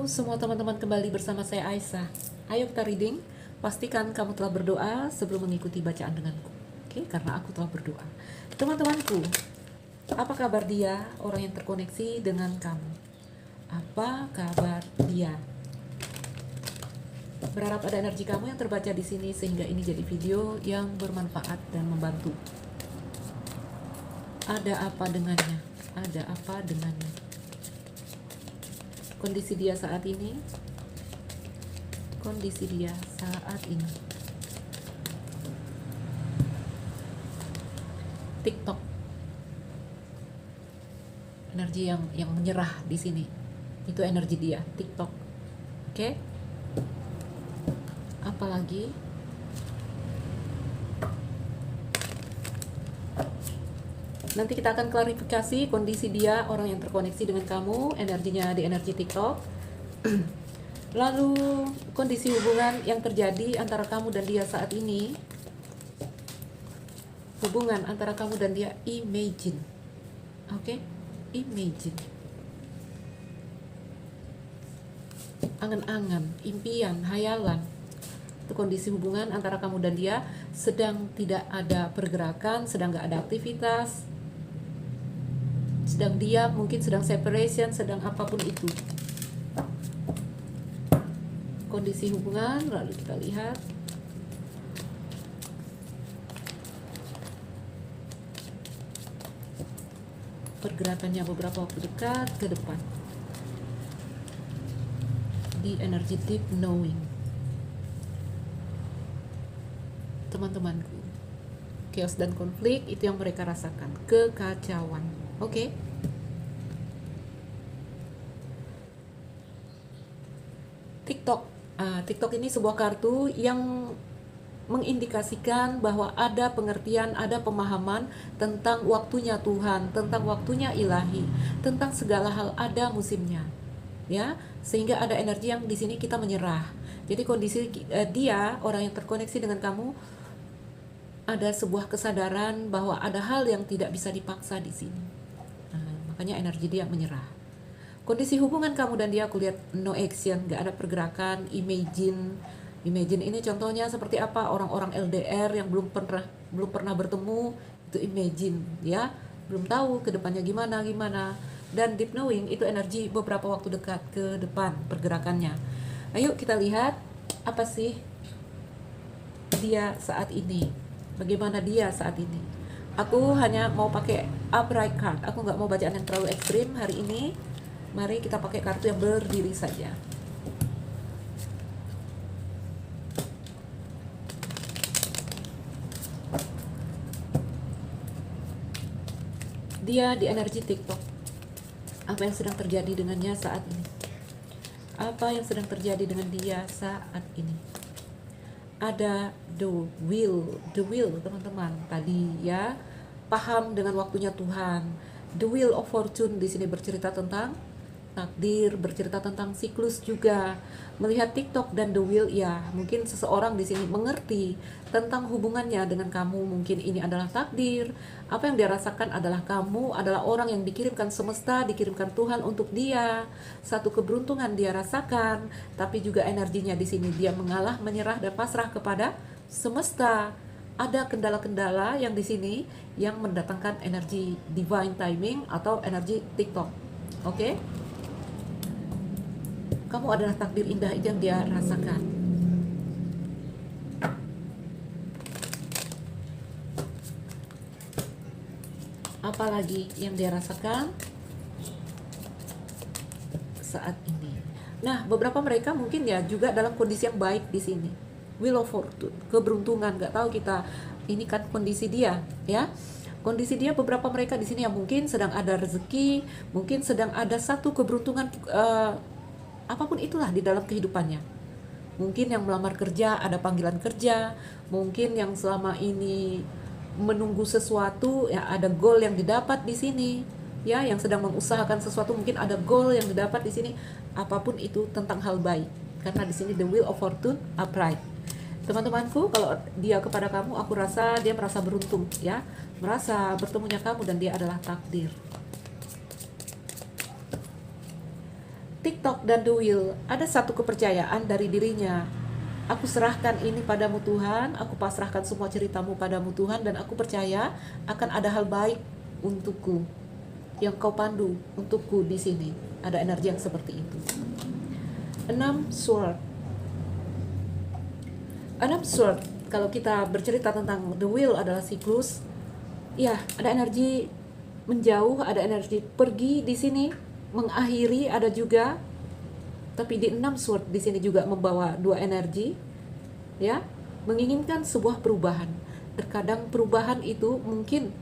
semua teman-teman, kembali bersama saya Aisyah. Ayo kita reading. Pastikan kamu telah berdoa sebelum mengikuti bacaan denganku. Oke, karena aku telah berdoa. Teman-temanku, apa kabar dia, orang yang terkoneksi dengan kamu? Apa kabar dia? Berharap ada energi kamu yang terbaca di sini sehingga ini jadi video yang bermanfaat dan membantu. Ada apa dengannya? Ada apa dengannya? Kondisi dia saat ini, kondisi dia saat ini. TikTok, energi yang menyerah di sini, itu energi dia. TikTok, oke? Apalagi? Nanti kita akan klarifikasi kondisi dia, orang yang terkoneksi dengan kamu, energinya di energi TikTok. Lalu kondisi hubungan yang terjadi antara kamu dan dia saat ini. Hubungan antara kamu dan dia, imagine. Oke? Imagine. Angan-angan, impian, hayalan. Itu kondisi hubungan antara kamu dan dia, sedang tidak ada pergerakan, sedang gak ada aktivitas. Sedang diam, mungkin sedang separation, sedang apapun itu. Kondisi hubungan, lalu kita lihat. Pergerakannya beberapa waktu dekat ke depan. Di energi deep knowing. Teman-temanku, chaos dan konflik itu yang mereka rasakan. Kekacauan. Oke. TikTok. TikTok ini sebuah kartu yang mengindikasikan bahwa ada pengertian, ada pemahaman tentang waktunya Tuhan, tentang waktunya ilahi, tentang segala hal ada musimnya. Ya, sehingga ada energi yang di sini kita menyerah. Jadi kondisi dia, orang yang terkoneksi dengan kamu, ada sebuah kesadaran bahwa ada hal yang tidak bisa dipaksa di sini. Makanya energi dia menyerah. Kondisi hubungan kamu dan dia, aku lihat no action, gak ada pergerakan. Imagine ini contohnya seperti apa? Orang-orang LDR yang belum pernah bertemu, itu imagine, ya, belum tahu ke depannya gimana. Dan deep knowing itu energi beberapa waktu dekat ke depan pergerakannya. Ayo kita lihat apa sih dia saat ini, bagaimana dia saat ini. Aku hanya mau pakai upright card, aku nggak mau bacaan yang terlalu ekstrim hari ini. Mari kita pakai kartu yang berdiri saja. Dia di energi TikTok. Apa yang sedang terjadi dengannya saat ini? Apa yang sedang terjadi dengan dia saat ini? Ada the will teman-teman. Tadi ya, paham dengan waktunya Tuhan. The wheel of fortune di sini bercerita tentang takdir, bercerita tentang siklus juga. Melihat TikTok dan the wheel, ya mungkin seseorang di sini mengerti tentang hubungannya dengan kamu. Mungkin ini adalah takdir. Apa yang dia rasakan adalah kamu adalah orang yang dikirimkan semesta, dikirimkan Tuhan untuk dia. Satu keberuntungan dia rasakan, tapi juga energinya di sini dia mengalah, menyerah dan pasrah kepada semesta. Ada kendala-kendala yang di sini yang mendatangkan energi divine timing atau energi TikTok. Oke? Kamu adalah takdir indah, itu yang dia rasakan. Apalagi yang dia rasakan saat ini. Nah, beberapa mereka mungkin ya juga dalam kondisi yang baik di sini. Wheel of Fortune, keberuntungan, nggak tahu kita, ini kan kondisi dia, ya. Kondisi dia, beberapa mereka di sini yang mungkin sedang ada rezeki, mungkin sedang ada satu keberuntungan, apapun itulah di dalam kehidupannya. Mungkin yang melamar kerja, ada panggilan kerja, mungkin yang selama ini menunggu sesuatu, ya ada goal yang didapat di sini, ya, yang sedang mengusahakan sesuatu, mungkin ada goal yang didapat di sini. Apapun itu tentang hal baik, karena di sini the wheel of fortune upright. Teman-temanku, kalau dia kepada kamu, aku rasa dia merasa beruntung, ya, merasa bertemunya kamu dan dia adalah takdir. TikTok dan The Wheel, ada satu kepercayaan dari dirinya. Aku serahkan ini padamu Tuhan, aku pasrahkan semua ceritamu padamu Tuhan, dan aku percaya akan ada hal baik untukku yang kau pandu untukku di sini. Ada energi yang seperti itu. 6 sword. 6 sword, kalau kita bercerita tentang The Wheel adalah siklus, ya ada energi menjauh, ada energi pergi di sini, mengakhiri ada juga. Tapi di 6 sword di sini juga membawa 2 energi, ya, menginginkan sebuah perubahan. Terkadang perubahan itu mungkin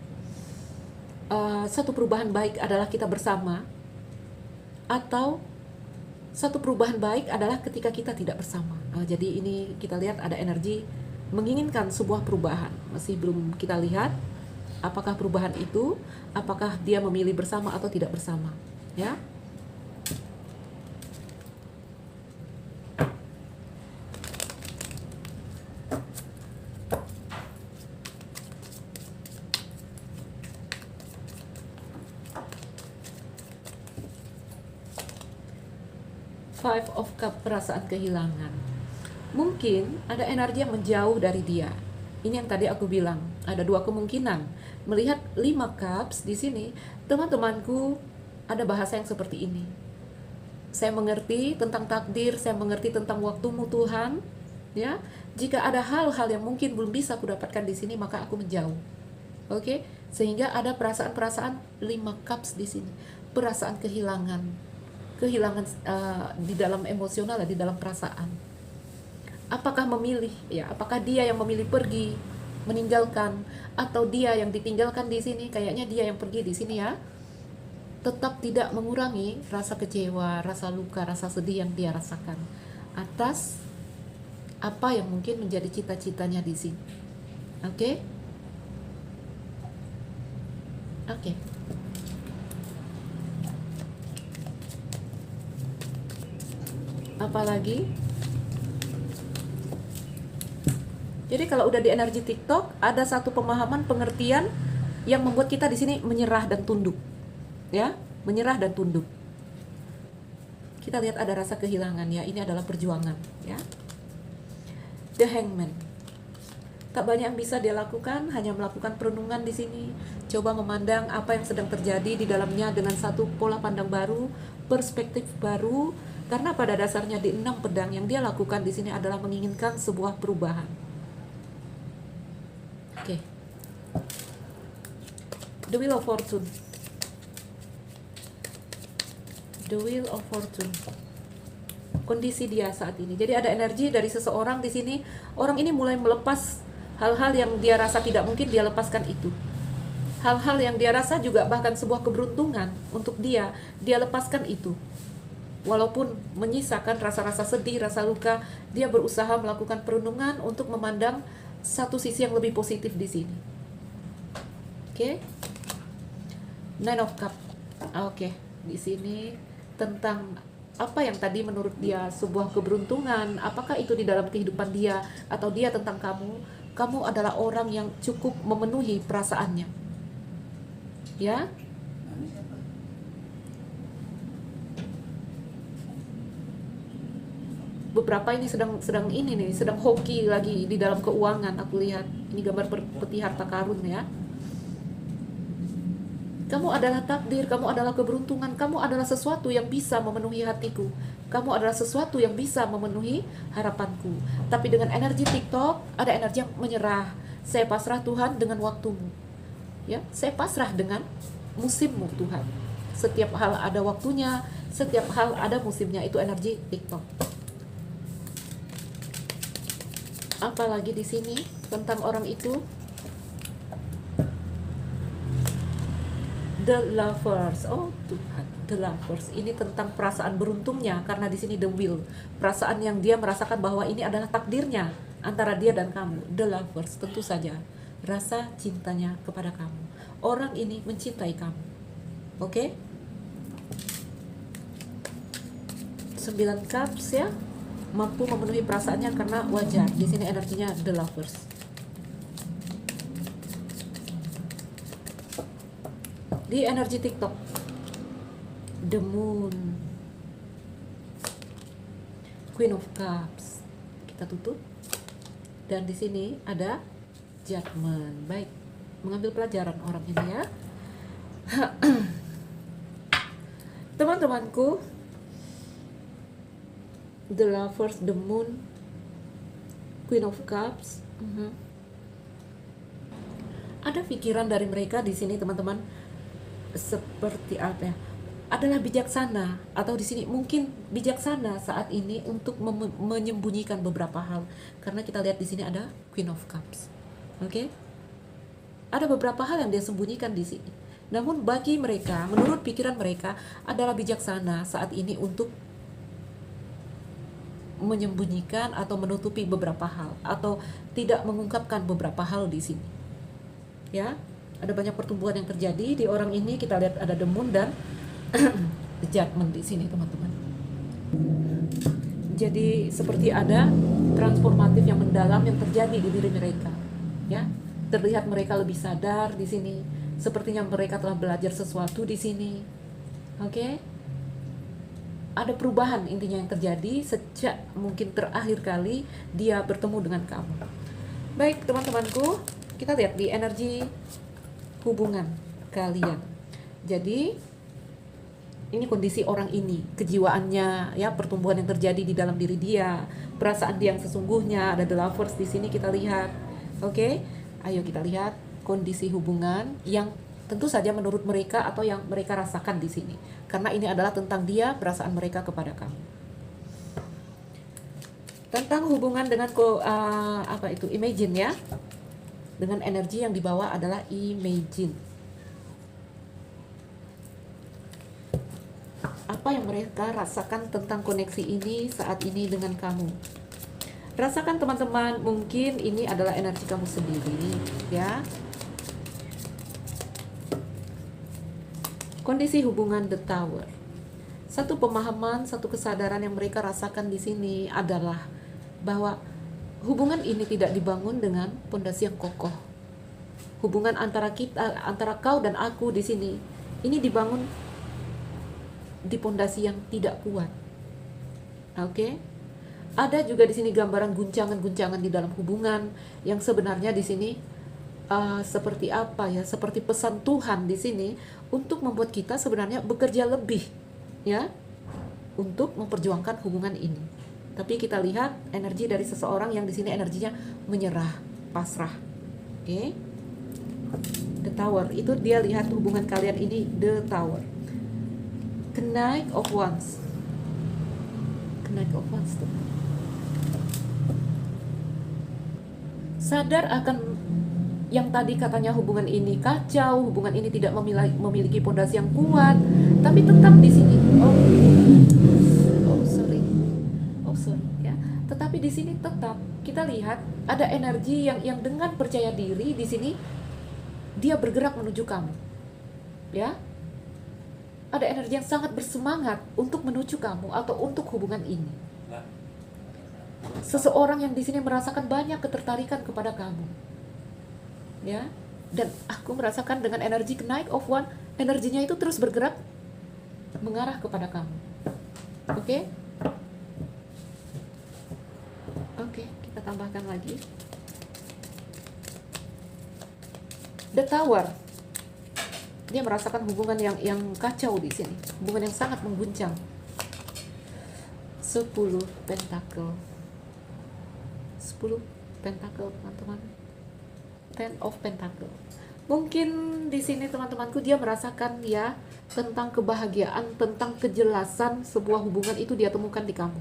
satu perubahan baik adalah kita bersama, atau satu perubahan baik adalah ketika kita tidak bersama. Jadi ini kita lihat ada energi menginginkan sebuah perubahan. Masih belum kita lihat apakah perubahan itu, apakah dia memilih bersama atau tidak bersama, ya. Five of Cup, perasaan kehilangan. Mungkin ada energi yang menjauh dari dia. Ini yang tadi aku bilang, ada 2 kemungkinan. Melihat 5 cups di sini, teman-temanku, ada bahasa yang seperti ini. Saya mengerti tentang takdir, saya mengerti tentang waktumu Tuhan, ya. Jika ada hal-hal yang mungkin belum bisa aku dapatkan di sini, maka aku menjauh. Oke? Sehingga ada perasaan-perasaan 5 cups di sini. Perasaan kehilangan di dalam emosional, di dalam perasaan. Apakah memilih, ya, apakah dia yang memilih pergi, meninggalkan, atau dia yang ditinggalkan di sini? Kayaknya dia yang pergi di sini, ya. Tetap tidak mengurangi rasa kecewa, rasa luka, rasa sedih yang dia rasakan atas apa yang mungkin menjadi cita-citanya di sini. Oke? Oke. Apalagi, jadi kalau udah di energi TikTok, ada satu pemahaman pengertian yang membuat kita di sini menyerah dan tunduk, ya, menyerah dan tunduk. Kita lihat ada rasa kehilangan, ya. Ini adalah perjuangan, ya. The Hangman, tak banyak yang bisa dia lakukan, hanya melakukan perenungan di sini, coba memandang apa yang sedang terjadi di dalamnya dengan satu pola pandang baru, perspektif baru. Karena pada dasarnya di 6 pedang yang dia lakukan di sini adalah menginginkan sebuah perubahan. Oke. The Wheel of Fortune. The Wheel of Fortune. Kondisi dia saat ini. Jadi ada energi dari seseorang di sini. Orang ini mulai melepas hal-hal yang dia rasa tidak mungkin, dia lepaskan itu. Hal-hal yang dia rasa juga bahkan sebuah keberuntungan untuk dia lepaskan itu. Walaupun menyisakan rasa-rasa sedih, rasa luka, dia berusaha melakukan perenungan untuk memandang satu sisi yang lebih positif di sini. Oke. Nine of Cup. Oke, di sini tentang apa yang tadi menurut dia sebuah keberuntungan, apakah itu di dalam kehidupan dia atau dia tentang kamu. Kamu adalah orang yang cukup memenuhi perasaannya. Ya. Beberapa ini sedang hoki lagi di dalam keuangan. Aku lihat ini gambar peti harta karun, ya. Kamu adalah takdir, kamu adalah keberuntungan, kamu adalah sesuatu yang bisa memenuhi hatiku, kamu adalah sesuatu yang bisa memenuhi harapanku. Tapi dengan energi TikTok ada energi yang menyerah. Saya pasrah Tuhan dengan waktumu, ya. Saya pasrah dengan musimmu Tuhan. Setiap hal ada waktunya, setiap hal ada musimnya. Itu energi TikTok. Apalagi di sini tentang orang itu, The Lovers. Oh Tuhan, The Lovers. Ini tentang perasaan beruntungnya, karena di sini The Will, perasaan yang dia merasakan bahwa ini adalah takdirnya antara dia dan kamu. The Lovers, tentu saja rasa cintanya kepada kamu. Orang ini mencintai kamu. Oke? 9 cups, ya. Mampu memenuhi perasaannya karena wajar. Di sini energinya The Lovers. Di energi TikTok, The Moon. Queen of Cups. Kita tutup. Dan di sini ada Judgment. Baik, mengambil pelajaran orang ini ya. Teman-temanku, The Lovers, The Moon, Queen of Cups. Ada pikiran dari mereka di sini, teman-teman, seperti apa ya? Adalah bijaksana, atau di sini mungkin bijaksana saat ini untuk menyembunyikan beberapa hal, karena kita lihat di sini ada Queen of Cups. Oke? Ada beberapa hal yang dia sembunyikan di sini. Namun bagi mereka, menurut pikiran mereka, adalah bijaksana saat ini untuk menyembunyikan atau menutupi beberapa hal, atau tidak mengungkapkan beberapa hal di sini. Ya, ada banyak pertumbuhan yang terjadi di orang ini. Kita lihat ada The Moon dan The Judgment di sini, teman-teman. Jadi seperti ada transformatif yang mendalam yang terjadi di diri mereka. Ya, terlihat mereka lebih sadar di sini. Sepertinya mereka telah belajar sesuatu di sini. Oke? Ada perubahan intinya yang terjadi sejak mungkin terakhir kali dia bertemu dengan kamu. Baik, teman-temanku, kita lihat di energi hubungan kalian. Jadi ini kondisi orang ini, kejiwaannya, ya, pertumbuhan yang terjadi di dalam diri dia, perasaan dia yang sesungguhnya. Ada The Lovers di sini kita lihat. Oke? Ayo kita lihat kondisi hubungan yang tentu saja menurut mereka atau yang mereka rasakan di sini. Karena ini adalah tentang dia, perasaan mereka kepada kamu. Tentang hubungan dengan imagine ya. Dengan energi yang dibawa adalah imagine. Apa yang mereka rasakan tentang koneksi ini saat ini dengan kamu? Rasakan, teman-teman, mungkin ini adalah energi kamu sendiri, ya. Kondisi hubungan The Tower. Satu pemahaman, satu kesadaran yang mereka rasakan di sini adalah bahwa hubungan ini tidak dibangun dengan pondasi yang kokoh. Hubungan antara kita, antara kau dan aku di sini, ini dibangun di pondasi yang tidak kuat. Oke? Ada juga di sini gambaran guncangan-guncangan di dalam hubungan yang sebenarnya di sini seperti apa ya? Seperti pesan Tuhan di sini untuk membuat kita sebenarnya bekerja lebih, ya, untuk memperjuangkan hubungan ini. Tapi kita lihat energi dari seseorang yang di sini energinya menyerah, pasrah. Oke? The Tower, itu dia lihat hubungan kalian ini The Tower. Knight of Wands. Knight of Wands tuh. Sadar akan yang tadi katanya hubungan ini kacau, hubungan ini tidak memiliki pondasi yang kuat, tapi tetap di sini. Sorry ya. Tetapi di sini tetap kita lihat ada energi yang dengan percaya diri di sini dia bergerak menuju kamu. Ya. Ada energi yang sangat bersemangat untuk menuju kamu atau untuk hubungan ini. Seseorang yang di sini merasakan banyak ketertarikan kepada kamu. Ya, dan aku merasakan dengan energi Knight of Wands, energinya itu terus bergerak mengarah kepada kamu. Oke? Oke, kita tambahkan lagi. The Tower. Dia merasakan hubungan yang kacau di sini, hubungan yang sangat mengguncang. 10 pentacle. 10 pentacle, teman-teman. 10 of pentacle. Mungkin di sini, teman-temanku, dia merasakan ya tentang kebahagiaan, tentang kejelasan sebuah hubungan itu dia temukan di kamu.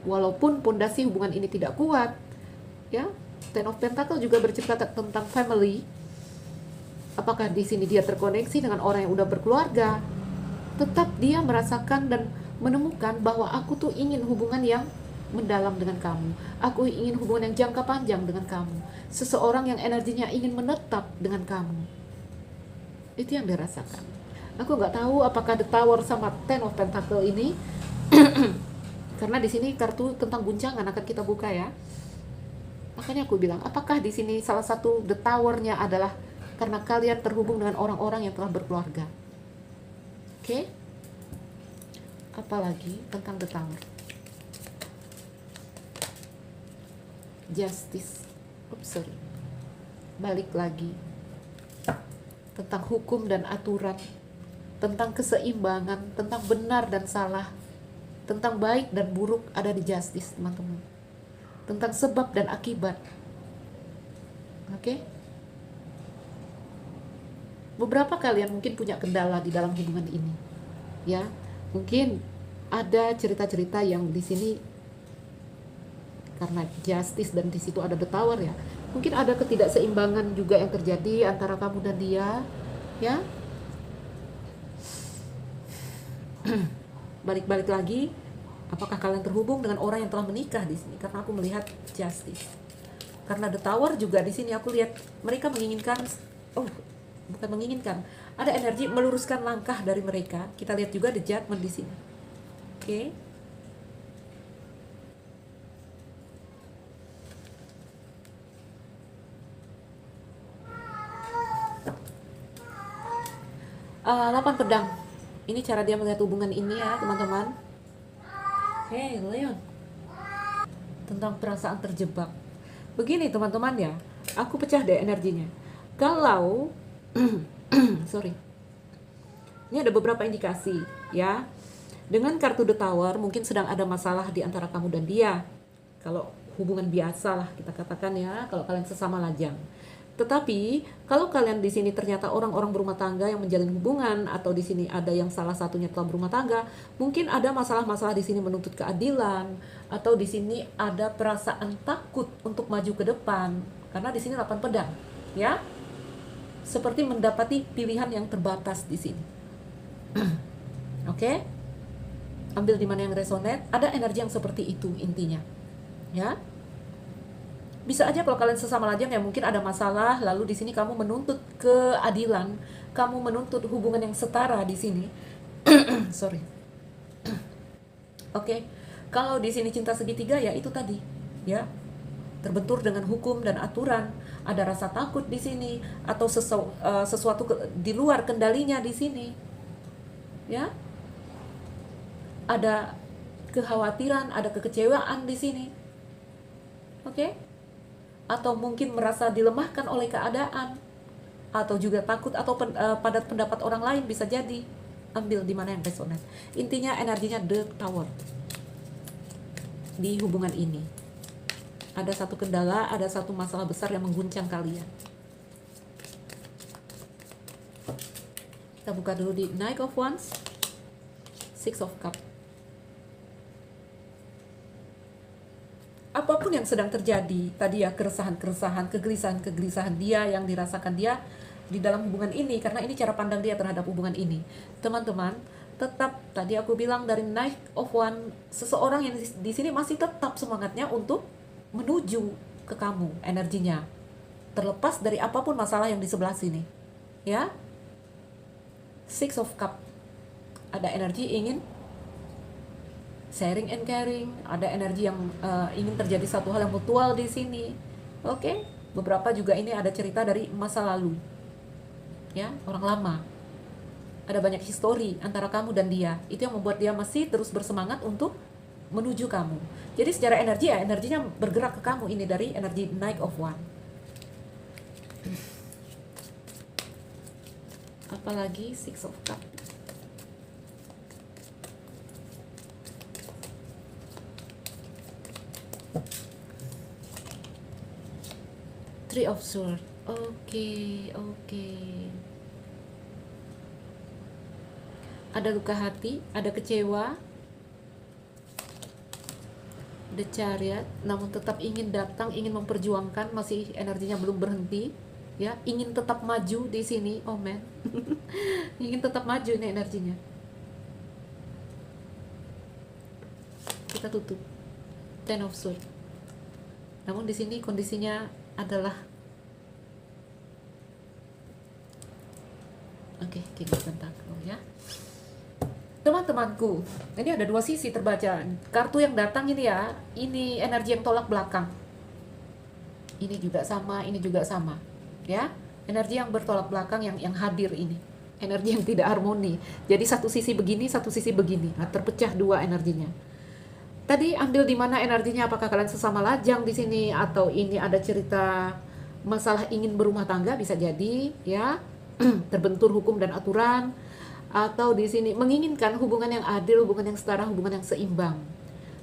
Walaupun pondasi hubungan ini tidak kuat, ya. 10 of pentacle juga bercerita tentang family. Apakah di sini dia terkoneksi dengan orang yang udah berkeluarga? Tetap dia merasakan dan menemukan bahwa aku tuh ingin hubungan yang mendalam dengan kamu. Aku ingin hubungan yang jangka panjang dengan kamu. Seseorang yang energinya ingin menetap dengan kamu. Itu yang dirasakan. Aku nggak tahu apakah The Tower sama 10 of Pentacle ini karena di sini kartu tentang guncangan akan kita buka ya. Makanya aku bilang, apakah di sini salah satu The Tower-nya adalah karena kalian terhubung dengan orang-orang yang telah berkeluarga. Oke? Apalagi tentang The Tower. justice. Oops, sorry. Balik lagi. Tentang hukum dan aturan, tentang keseimbangan, tentang benar dan salah, tentang baik dan buruk ada di justice, teman-teman. Tentang sebab dan akibat. Oke? Beberapa kalian mungkin punya kendala di dalam hubungan ini. Ya, mungkin ada cerita-cerita yang di sini karena justice dan di situ ada the tower ya. Mungkin ada ketidakseimbangan juga yang terjadi antara kamu dan dia, ya. Balik-balik lagi, apakah kalian terhubung dengan orang yang telah menikah di sini? Karena aku melihat justice. Karena the tower juga di sini aku lihat mereka menginginkan, bukan menginginkan, ada energi meluruskan langkah dari mereka. Kita lihat juga the judgment di sini. Oke. Lapan pedang. Ini cara dia melihat hubungan ini ya, teman-teman. Hey, Leon. Tentang perasaan terjebak. Begini, teman-teman ya. Aku pecah deh energinya. Kalau sorry. Ini ada beberapa indikasi ya. Dengan kartu The Tower mungkin sedang ada masalah di antara kamu dan dia. Kalau hubungan biasa lah kita katakan ya, kalau kalian sesama lajang. Tetapi kalau kalian di sini ternyata orang-orang berumah tangga yang menjalin hubungan, atau di sini ada yang salah satunya telah berumah tangga, mungkin ada masalah-masalah di sini menuntut keadilan, atau di sini ada perasaan takut untuk maju ke depan karena di sini 8 pedang, ya. Seperti mendapati pilihan yang terbatas di sini. Oke? Ambil di mana yang resonate, ada energi yang seperti itu intinya. Ya. Bisa aja kalau kalian sesama lajang ya mungkin ada masalah, lalu di sini kamu menuntut keadilan, kamu menuntut hubungan yang setara di sini. Sorry. Oke. Kalau di sini cinta segitiga ya itu tadi, ya. Terbentur dengan hukum dan aturan, ada rasa takut di sini atau sesuatu di luar kendalinya di sini. Ya. Ada kekhawatiran, ada kekecewaan di sini. Oke? Atau mungkin merasa dilemahkan oleh keadaan, atau juga takut atau pada pendapat orang lain, bisa jadi. Ambil di mana yang resonate. Intinya energinya The Tower di hubungan ini. Ada satu kendala, ada satu masalah besar yang mengguncang kalian. Kita buka dulu di Knight of Wands, Six of Cups. Apapun yang sedang terjadi tadi ya, keresahan-keresahan, kegelisahan-kegelisahan dia yang dirasakan dia di dalam hubungan ini, karena ini cara pandang dia terhadap hubungan ini. Teman-teman, tetap tadi aku bilang dari Knight of Wands, seseorang yang di sini masih tetap semangatnya untuk menuju ke kamu, energinya. Terlepas dari apapun masalah yang di sebelah sini. Ya. Six of Cups. Ada energi ingin sharing and caring, ada energi yang ingin terjadi satu hal yang mutual di sini. Oke, beberapa juga ini ada cerita dari masa lalu, ya, orang lama. Ada banyak histori antara kamu dan dia. Itu yang membuat dia masih terus bersemangat untuk menuju kamu. Jadi secara energi ya, energinya bergerak ke kamu ini dari energi Knight of Wands. Apalagi Six of Cups. Three of Swords. Oke. Ada luka hati, ada kecewa. The Chariot, namun tetap ingin datang, ingin memperjuangkan, masih energinya belum berhenti, ya, ingin tetap maju di sini. Oh man. Ingin tetap maju ini energinya. Kita tutup. Ten of Swords. Namun di sini kondisinya adalah King of Pentacles, ya. Teman-temanku, ini ada dua sisi terbaca. Kartu yang datang ini ya, ini energi yang tolak belakang. Ini juga sama, ini juga sama, ya. Energi yang bertolak belakang yang hadir ini. Energi yang tidak harmoni. Jadi satu sisi begini, satu sisi begini. Nah, terpecah dua energinya. Tadi ambil di mana energinya? Apakah kalian sesama lajang di sini atau ini ada cerita masalah ingin berumah tangga, bisa jadi ya. Terbentur hukum dan aturan, atau di sini menginginkan hubungan yang adil, hubungan yang setara, hubungan yang seimbang.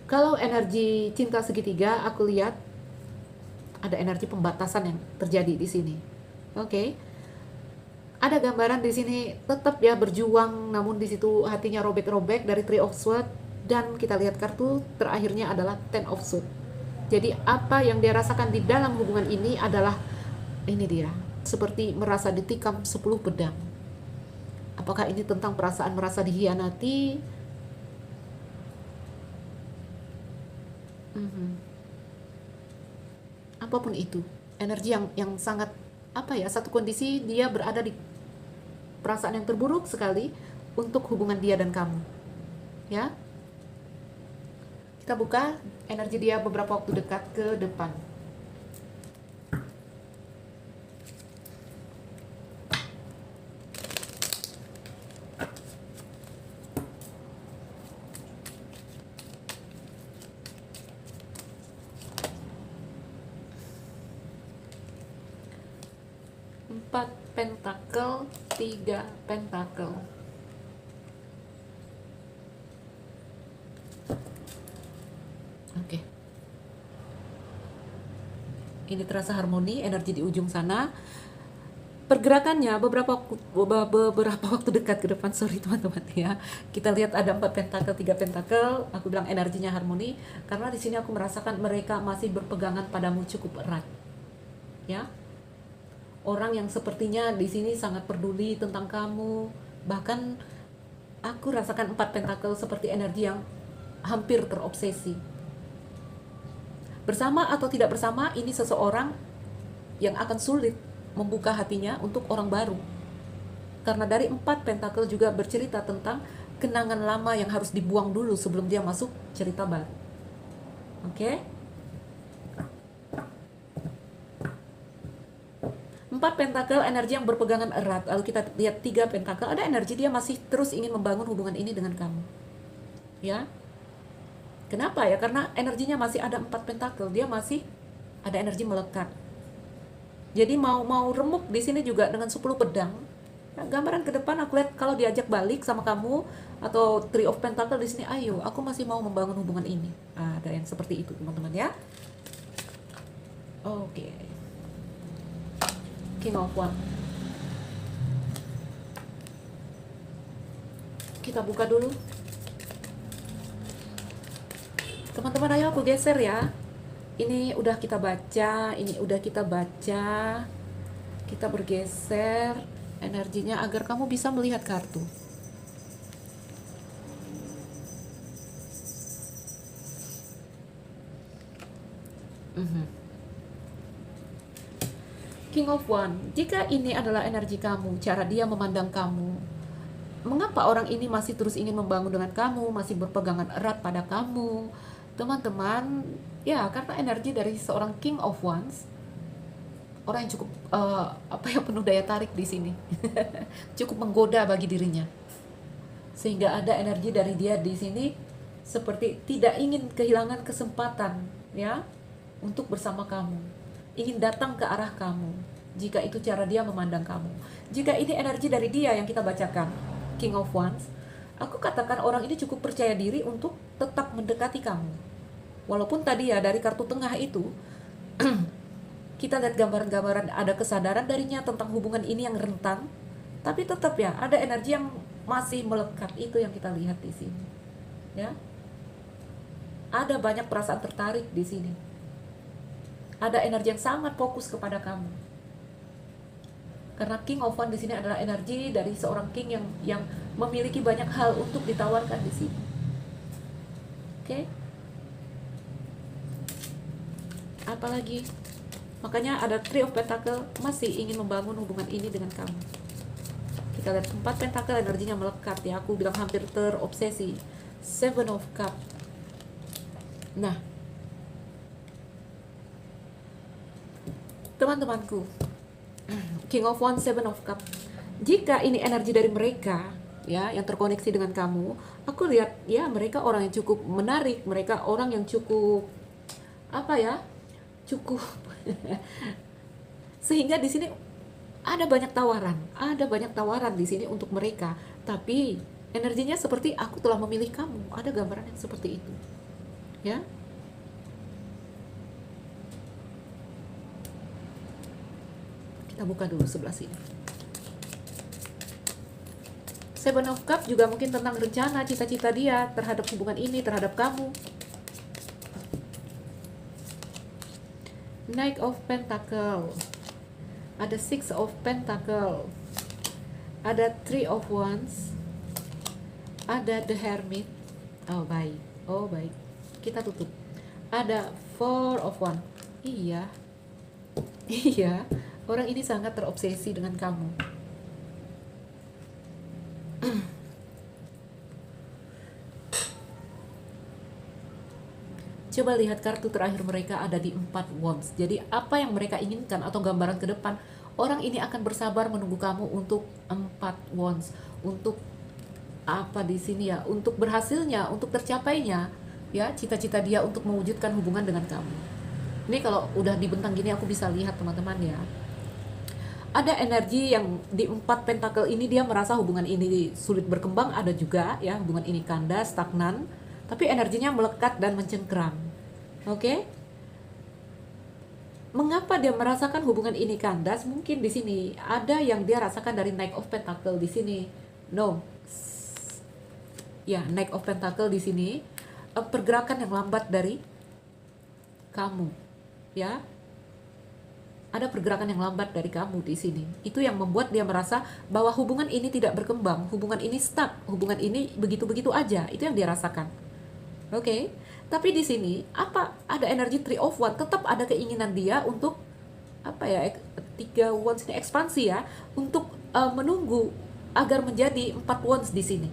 Kalau energi cinta segitiga, aku lihat ada energi pembatasan yang terjadi di sini. Oke. Ada gambaran di sini tetap ya berjuang, namun di situ hatinya robek-robek dari Three of Swords, dan kita lihat kartu terakhirnya adalah Ten of Swords. Jadi apa yang dia rasakan di dalam hubungan ini adalah ini dia, seperti merasa ditikam 10 pedang. Apakah ini tentang perasaan merasa dikhianati? Apapun itu, energi yang sangat apa ya, satu kondisi dia berada di perasaan yang terburuk sekali untuk hubungan dia dan kamu. Ya. Kita buka energi dia beberapa waktu dekat ke depan. Empat pentakel, 3 pentakel. Oke. Ini terasa harmoni, energi di ujung sana. Pergerakannya beberapa waktu dekat ke depan, sorry teman-teman ya. Kita lihat ada 4 pentakel, 3 pentakel. Aku bilang energinya harmoni karena di sini aku merasakan mereka masih berpegangan padamu cukup erat. Ya. Orang yang sepertinya di sini sangat peduli tentang kamu. Bahkan aku rasakan 4 pentakel seperti energi yang hampir terobsesi. Bersama atau tidak bersama, ini seseorang yang akan sulit membuka hatinya untuk orang baru. Karena dari 4 pentakel juga bercerita tentang kenangan lama yang harus dibuang dulu sebelum dia masuk cerita baru. Oke? 4 pentakel energi yang berpegangan erat. Lalu kita lihat 3 pentakel, ada energi dia masih terus ingin membangun hubungan ini dengan kamu. Ya. Kenapa ya? Karena energinya masih ada 4 pentakel, dia masih ada energi melekat. Jadi mau remuk di sini juga dengan 10 pedang. Nah, gambaran ke depan aku lihat kalau diajak balik sama kamu atau Three of Pentacle di sini, ayo, aku masih mau membangun hubungan ini. Ada yang seperti itu, teman-teman ya. Oke. King of Wands. Kita buka dulu. Teman-teman, ayo aku geser ya. Ini udah kita baca, ini udah kita baca. Kita bergeser energinya agar kamu bisa melihat kartu. King of Wands, jika ini adalah energi kamu, cara dia memandang kamu, mengapa orang ini masih terus ingin membangun dengan kamu, masih berpegangan erat pada kamu? Teman-teman, ya karena energi dari seorang King of Wands, orang yang cukup penuh daya tarik di sini, cukup menggoda bagi dirinya, sehingga ada energi dari dia di sini seperti tidak ingin kehilangan kesempatan ya untuk bersama kamu, ingin datang ke arah kamu. Jika itu cara dia memandang kamu, jika ini energi dari dia yang kita bacakan, King of Wands, aku katakan orang ini cukup percaya diri untuk tetap mendekati kamu. Walaupun tadi ya dari kartu tengah itu kita lihat gambaran-gambaran ada kesadaran darinya tentang hubungan ini yang rentan, tapi tetap ya ada energi yang masih melekat, itu yang kita lihat di sini. Ya. Ada banyak perasaan tertarik di sini. Ada energi yang sangat fokus kepada kamu. Karena King of Wands di sini adalah energi dari seorang king yang memiliki banyak hal untuk ditawarkan di sini. Oke? Apalagi? Makanya ada Three of Pentacle masih ingin membangun hubungan ini dengan kamu. Kita lihat 4 pentakel energinya melekat ya, aku bilang hampir terobsesi. Seven of Cup. Nah, teman-temanku, King of Wands, Seven of Cup. Jika ini energi dari mereka, ya, yang terkoneksi dengan kamu, aku lihat ya mereka orang yang cukup menarik, mereka orang yang cukup apa ya, cukup sehingga di sini ada banyak tawaran di sini untuk mereka, tapi energinya seperti aku telah memilih kamu, ada gambaran yang seperti itu, ya. Kita buka dulu sebelah sini. Seven of Cups juga mungkin tentang rencana, cita-cita dia terhadap hubungan ini, terhadap kamu. Knight of Pentacle, ada Six of Pentacle, ada Three of Wands, ada The Hermit. Oh baik, kita tutup. Ada Four of Wands. Iya, orang ini sangat terobsesi dengan kamu. Coba lihat kartu terakhir mereka ada di 4 Wands. Jadi apa yang mereka inginkan atau gambaran ke depan, orang ini akan bersabar menunggu kamu untuk 4 Wands. Untuk apa di sini ya? Untuk berhasilnya, untuk tercapainya ya, cita-cita dia untuk mewujudkan hubungan dengan kamu. Ini kalau udah dibentang gini aku bisa lihat teman-teman ya. Ada energi yang di 4 pentakel ini dia merasa hubungan ini sulit berkembang, ada juga ya hubungan ini kandas, stagnan, tapi energinya melekat dan mencengkeram. Oke? Mengapa dia merasakan hubungan ini kandas? Mungkin di sini ada yang dia rasakan dari Knight of Pentacle di sini. No. Ya, Knight of Pentacle di sini pergerakan yang lambat dari kamu. Ya. Ada pergerakan yang lambat dari kamu di sini. Itu yang membuat dia merasa bahwa hubungan ini tidak berkembang, hubungan ini stuck, hubungan ini begitu-begitu aja. Itu yang dia rasakan. Oke. Tapi di sini apa? Ada energi Three of Wands, tetap ada keinginan dia untuk apa ya? 3 Wands ini ekspansi ya, untuk menunggu agar menjadi 4 Wands di sini.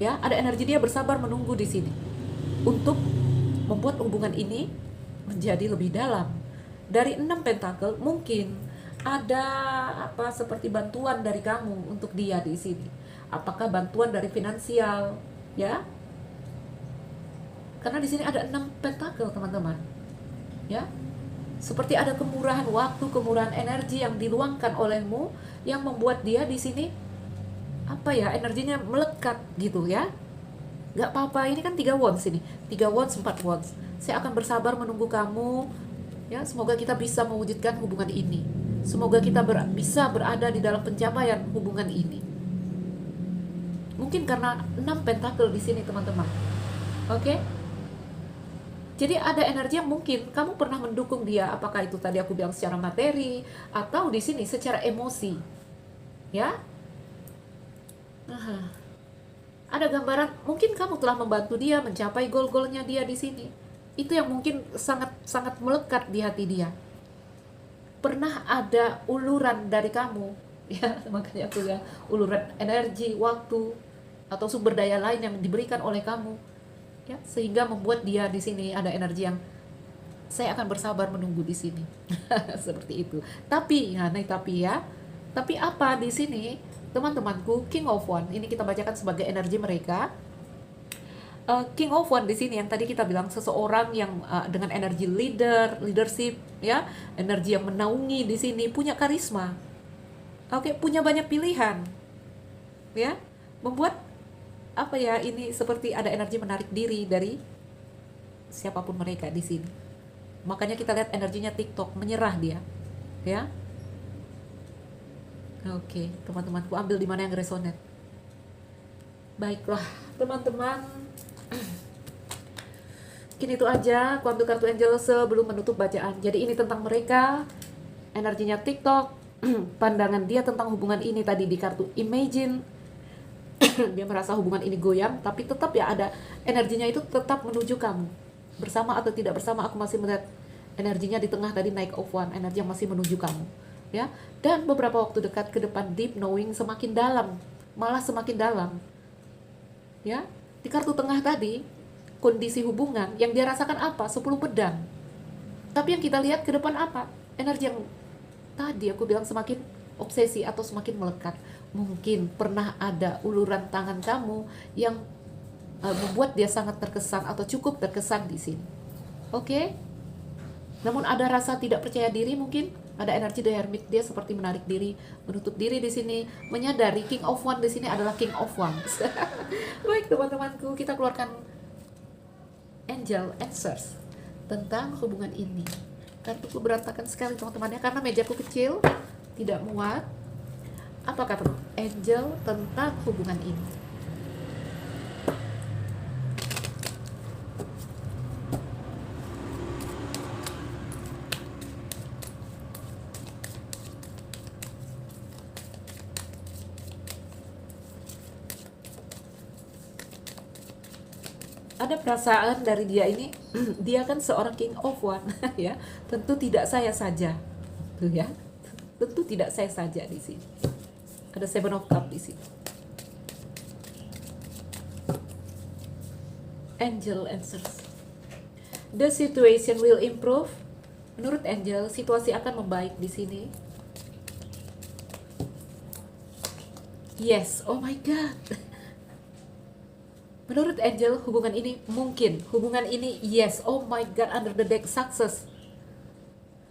Ya, ada energi dia bersabar menunggu di sini untuk membuat hubungan ini menjadi lebih dalam. Dari 6 pentakel mungkin ada apa seperti bantuan dari kamu untuk dia di sini. Apakah bantuan dari finansial, ya? Karena di sini ada 6 pentakel, teman-teman. Ya. Seperti ada kemurahan waktu, kemurahan energi yang diluangkan olehmu yang membuat dia di sini apa ya, energinya melekat gitu ya. Gak apa-apa, ini kan 3 wands ini. 3 wands, 4 wands. Saya akan bersabar menunggu kamu. Ya, semoga kita bisa mewujudkan hubungan ini. Semoga kita bisa berada di dalam pencapaian hubungan ini. Mungkin karena 6 pentakel di sini, teman-teman. Oke? Jadi ada energi yang mungkin kamu pernah mendukung dia, apakah itu tadi aku bilang secara materi atau di sini secara emosi. Ya? Ada gambaran mungkin kamu telah membantu dia mencapai goal-goalnya dia di sini. Itu yang mungkin sangat melekat di hati dia. Pernah ada uluran dari kamu, ya, makanya aku ya, uluran energi, waktu, atau sumber daya lain yang diberikan oleh kamu, ya, sehingga membuat dia di sini ada energi yang saya akan bersabar menunggu di sini, seperti itu. Tapi, tapi apa di sini, teman-temanku, King of Wands, ini kita bacakan sebagai energi mereka. King of Wands di sini yang tadi kita bilang seseorang yang dengan energi leadership, ya, energi yang menaungi di sini, punya karisma, oke, punya banyak pilihan, ya, membuat apa ya, ini seperti ada energi menarik diri dari siapapun mereka di sini. Makanya kita lihat energinya TikTok, menyerah dia, ya. Oke, teman-temanku, ambil di mana yang resonate. Baiklah, teman-teman. Mungkin itu aja, aku ambil kartu angel sebelum menutup bacaan. Jadi ini tentang mereka, energinya TikTok, pandangan dia tentang hubungan ini tadi di kartu Imagine. Dia merasa hubungan ini goyang, tapi tetap ya ada energinya itu tetap menuju kamu. Bersama atau tidak bersama, aku masih melihat energinya di tengah tadi Knight of Wands, energi yang masih menuju kamu. Ya, dan beberapa waktu dekat ke depan deep knowing semakin dalam, malah semakin dalam. Ya, di kartu tengah tadi kondisi hubungan yang dia rasakan apa? 10 pedang. Tapi yang kita lihat ke depan apa? Energi yang tadi aku bilang semakin obsesi atau semakin melekat. mungkin pernah ada uluran tangan kamu yang membuat dia sangat terkesan atau cukup terkesan di sini. Oke? Namun ada rasa tidak percaya diri mungkin, ada energi The Hermit, dia seperti menarik diri, menutup diri di sini, menyadari King of Wands di sini adalah King of Wands. Baik teman-temanku, kita keluarkan Angel Answers tentang hubungan ini. Kartuku berantakan sekali teman-teman ya, karena mejaku kecil, tidak muat. Apa kata Angel tentang hubungan ini? Ada perasaan dari dia ini, dia kan seorang King of Wands ya, tentu tidak saya saja, tuh ya, tentu tidak saya saja di sini. Ada Seven of Cups di sini. Angel Answers. The situation will improve. Menurut Angel, situasi akan membaik di sini. Yes, oh my God. Menurut Angel, hubungan ini mungkin. Hubungan ini, yes, oh my God, under the deck, success.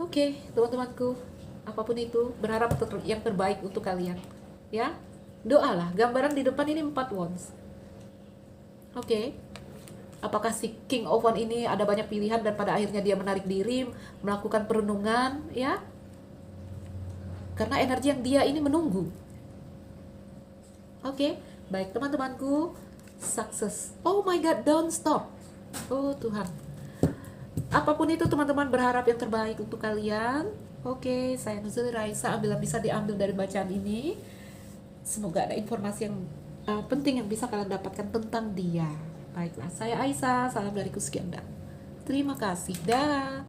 Oke, teman-temanku, apapun itu, berharap yang terbaik untuk kalian. Ya, doalah. Gambaran di depan ini 4 wands. Oke. Apakah si King of Wands ini ada banyak pilihan dan pada akhirnya dia menarik diri, melakukan perenungan, ya? Karena energi yang dia ini menunggu. Oke, baik teman-temanku. Sukses. Oh my God, don't stop. Oh Tuhan. Apapun itu teman-teman, berharap yang terbaik untuk kalian. Oke, saya Nuzuli Raisa. Ambil yang bisa diambil dari bacaan ini. Semoga ada informasi yang penting yang bisa kalian dapatkan tentang dia. Baiklah, saya Aisyah. Salam dariku sekian dan terima kasih. Dah.